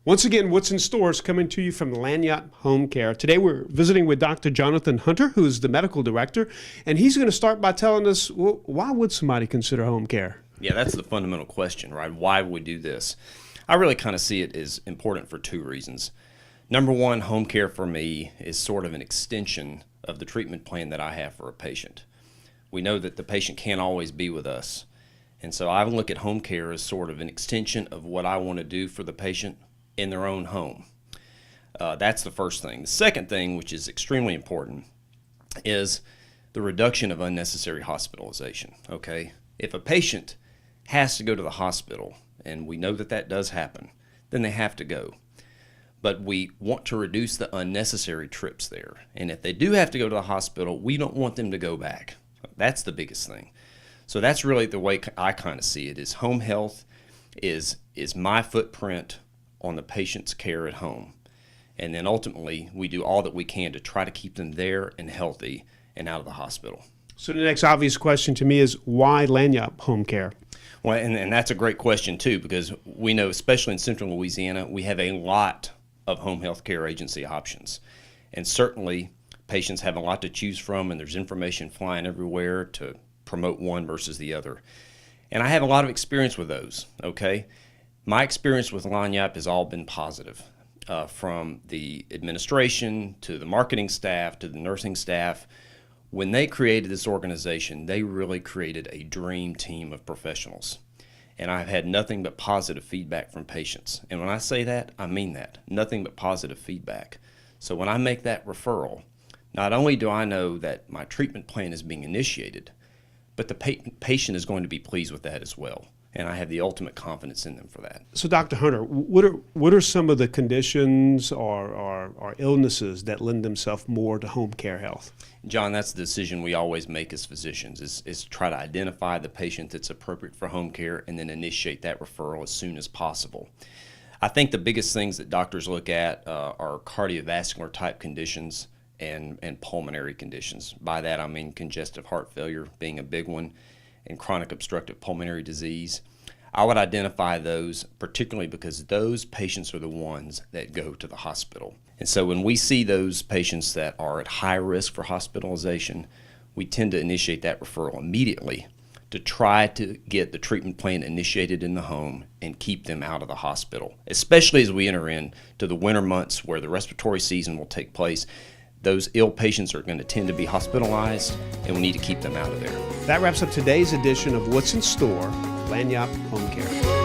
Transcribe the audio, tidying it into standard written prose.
Once again, What's in Store is coming to you from Lagniappe Homecare. Today we're visiting with Dr. Jonathan Hunter, who is the medical director, and he's going to start by telling us, well, why would somebody consider home care? Yeah, that's the fundamental question, right? Why would we do this? I really kind of see it as important for two reasons. Number one, home care for me is sort of an extension of the treatment plan that I have for a patient. We know that the patient can't always be with us, and so I look at home care as sort of an extension of what I want to do for the patient in their own home. That's the first thing. The second thing, which is extremely important, is the reduction of unnecessary hospitalization. Okay, if a patient has to go to the hospital, and we know that that does happen, then they have to go. But we want to reduce the unnecessary trips there. And if they do have to go to the hospital, we don't want them to go back. That's the biggest thing. So that's really the way I kind of see it, is home health is my footprint on the patient's care at home. And then ultimately, we do all that we can to try to keep them there and healthy and out of the hospital. So the next obvious question to me is, why Lagniappe Home Care? Well, and that's a great question too, because we know, especially in central Louisiana, we have a lot of home health care agency options. And certainly, patients have a lot to choose from, and there's information flying everywhere to promote one versus the other. And I have a lot of experience with those, okay? My experience with Lagniappe has all been positive, from the administration to the marketing staff to the nursing staff. When they created this organization, they really created a dream team of professionals. And I've had nothing but positive feedback from patients. And when I say that, I mean that. Nothing but positive feedback. So when I make that referral, not only do I know that my treatment plan is being initiated, but the patient is going to be pleased with that as well. And I have the ultimate confidence in them for that. So, Dr. Hunter, what are some of the conditions or illnesses that lend themselves more to home care health? John, that's the decision we always make as physicians, is try to identify the patient that's appropriate for home care and then initiate that referral as soon as possible. I think the biggest things that doctors look at are cardiovascular type conditions and pulmonary conditions. By that I mean congestive heart failure being a big one, and chronic obstructive pulmonary disease. I would identify those particularly because those patients are the ones that go to the hospital. And so when we see those patients that are at high risk for hospitalization, we tend to initiate that referral immediately to try to get the treatment plan initiated in the home and keep them out of the hospital, especially as we enter into the winter months where the respiratory season will take place. Those ill patients are going to tend to be hospitalized, and we need to keep them out of there. That wraps up today's edition of What's in Store, Lagniappe Home Care.